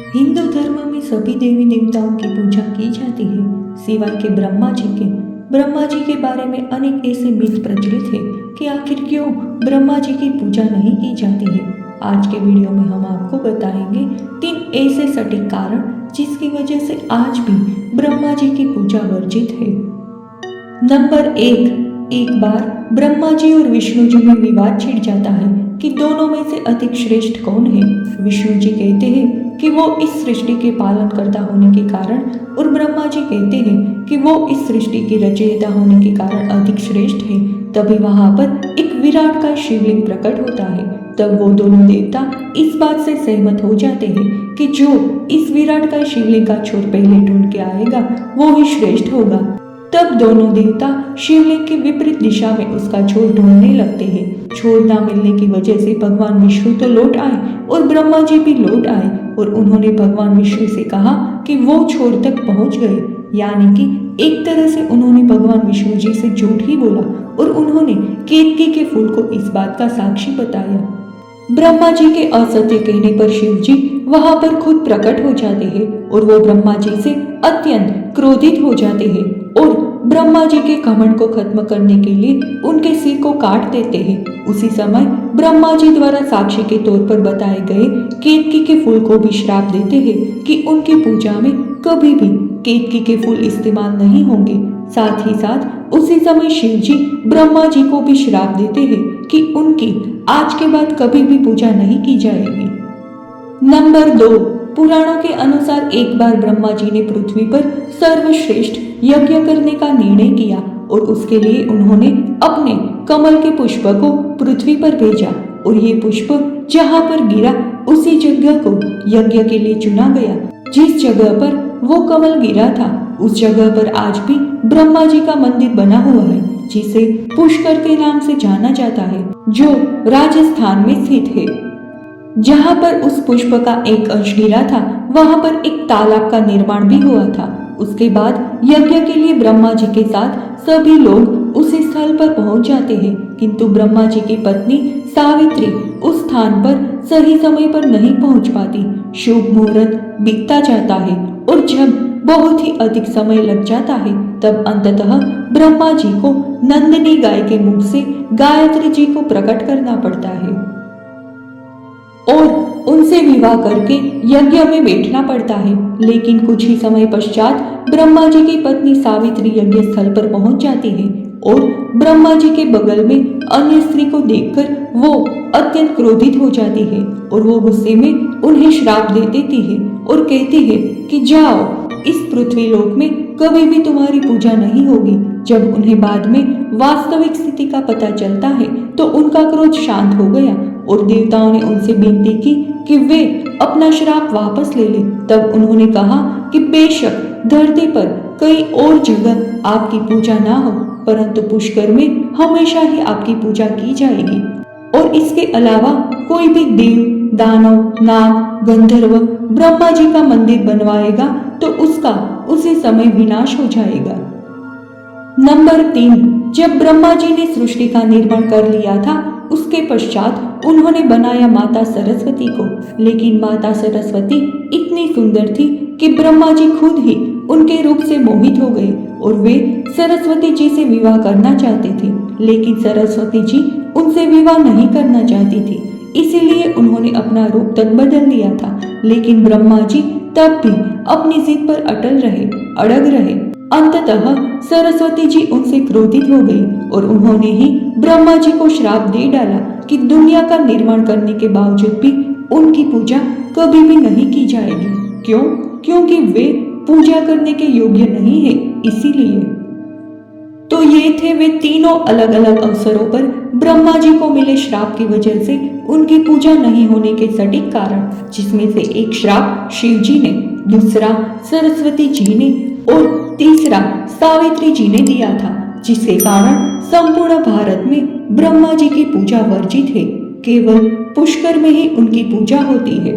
हिंदू धर्म में सभी देवी देवताओं की पूजा की जाती है सिवाय के ब्रह्मा जी के। ब्रह्मा जी के बारे में अनेक ऐसे मिथ प्रचलित है कि आखिर क्यों ब्रह्मा जी की पूजा नहीं की जाती है। आज के वीडियो में हम आपको बताएंगे 3 ऐसे सटीक कारण जिसकी वजह से आज भी ब्रह्मा जी की पूजा वर्जित है। नंबर 1, एक बार ब्रह्मा जी और विष्णु जी में विवाद छिड़ जाता है कि दोनों में से अधिक श्रेष्ठ कौन है। विष्णु जी कहते हैं कि वो इस सृष्टि के पालन करता होने के कारण और ब्रह्मा जी कहते हैं कि वो इस सृष्टि की रचयिता होने के कारण अधिक श्रेष्ठ है। तभी वहां पर एक विराट का शिवलिंग प्रकट होता है। तब वो दोनों देवता इस बात से सहमत हो जाते हैं कि जो इस विराट का शिवलिंग का छोर पहले ढूंढ के आएगा वो ही श्रेष्ठ होगा। तब दोनों देवता शिवलिंग के विपरीत दिशा में उसका छोर ढूंढने लगते हैं। छोर ना मिलने की वजह से भगवान विष्णु तो लौट आए और ब्रह्मा जी भी लौट आए और उन्होंने भगवान विष्णु से कहा कि वो छोर तक पहुंच गए। यानी कि एक तरह से उन्होंने भगवान विष्णु जी से झूठ ही बोला और उन्होंने केतकी के फूल को इस बात का साक्षी बताया। ब्रह्मा जी के असत्य कहने पर शिव जी वहां पर खुद प्रकट हो जाते हैं और वो ब्रह्मा जी से अत्यंत क्रोधित हो जाते हैं और ब्रह्मा जी के घमंड को खत्म करने के लिए उनके सिर को काट देते हैं। उसी समय ब्रह्मा जी द्वारा साक्षी के तौर पर बताए गए केतकी के फूल को भी श्राप देते हैं कि उनकी पूजा में कभी भी केतकी के फूल इस्तेमाल नहीं होंगे। साथ ही साथ उसी समय शिव जी ब्रह्मा जी को भी श्राप देते हैं कि उनकी आज के बाद कभी भी पूजा नहीं की जाएगी। नंबर 2, पुराणों के अनुसार एक बार ब्रह्मा जी ने पृथ्वी पर सर्वश्रेष्ठ यज्ञ करने का निर्णय किया और उसके लिए उन्होंने अपने कमल के पुष्प को पृथ्वी पर भेजा और ये पुष्प जहाँ पर गिरा उसी जगह को यज्ञ के लिए चुना गया। जिस जगह पर वो कमल गिरा था उस जगह पर आज भी ब्रह्मा जी का मंदिर बना हुआ है जिसे पुष्कर के नाम से जाना जाता है, जो राजस्थान में स्थित है। जहाँ पर उस पुष्प का एक अंश गिरा था वहां पर एक तालाब का निर्माण भी हुआ था। उसके बाद यज्ञ के लिए ब्रह्मा जी के साथ सभी लोग उस स्थल पर पहुंच जाते हैं, किंतु ब्रह्मा जी की पत्नी सावित्री उस स्थान पर सही समय पर नहीं पहुंच पाती। शुभ मुहूर्त बीतता जाता है और जब बहुत ही अधिक समय लग जाता है तब अंततः ब्रह्मा जी को नंदिनी गाय के मुख से गायत्री जी को प्रकट करना पड़ता है और उनसे विवाह करके यज्ञ में बैठना पड़ता है। लेकिन कुछ ही समय पश्चात ब्रह्मा जी की पत्नी सावित्री यज्ञ स्थल पर पहुंच जाती है और ब्रह्मा जी के बगल में अन्य स्त्री को देखकर वो अत्यंत क्रोधित हो जाती है और वो गुस्से में उन्हें श्राप दे देती है और कहती है कि जाओ, इस पृथ्वी लोक में कभी भी तुम्हारी पूजा नहीं होगी। जब उन्हें बाद में वास्तविक स्थिति का पता चलता है तो उनका क्रोध शांत हो गया और देवताओं ने उनसे विनती की कि वे अपना श्राप वापस ले लें। तब उन्होंने कहा कि बेशक धरती पर कई और जगह आपकी पूजा ना हो परंतु पुष्कर में हमेशा ही आपकी पूजा की जाएगी और इसके अलावा कोई भी देव, दानव, नाग, गंधर्व ब्रह्मा जी का मंदिर बनवाएगा तो उसका उसी समय विनाश हो जाएगा। नंबर 3, जब ब्रह्मा जी ने सृष्टि का निर्माण कर लिया था उसके पश्चात उन्होंने बनाया माता सरस्वती को। लेकिन माता सरस्वती इतनी सुंदर थी कि ब्रह्मा जी खुद ही उनके रूप से मोहित हो गए और वे सरस्वती जी से विवाह करना चाहते थे। लेकिन सरस्वती जी उनसे विवाह नहीं करना चाहती थी, इसीलिए उन्होंने अपना रूप तक बदल लिया था। लेकिन ब्रह्मा जी तब भी अपनी जिद पर अड़ग रहे। अंततः सरस्वती जी उनसे क्रोधित हो गई और उन्होंने ही ब्रह्मा जी को श्राप दे डाला कि दुनिया का निर्माण करने के बावजूद भी उनकी पूजा कभी भी नहीं की जाएगी। क्यों? क्योंकि वे पूजा करने के योग्य नहीं है, इसीलिए। तो ये थे वे तीनों अलग अलग अवसरों पर ब्रह्मा जी को मिले श्राप की वजह से उनकी पूजा नहीं होने के सटीक कारण, जिसमें से एक श्राप शिव जी ने, दूसरा सरस्वती जी ने और तीसरा सावित्री जी ने दिया था, जिसके कारण संपूर्ण भारत में ब्रह्मा जी की पूजा वर्जित है। केवल पुष्कर में ही उनकी पूजा होती है।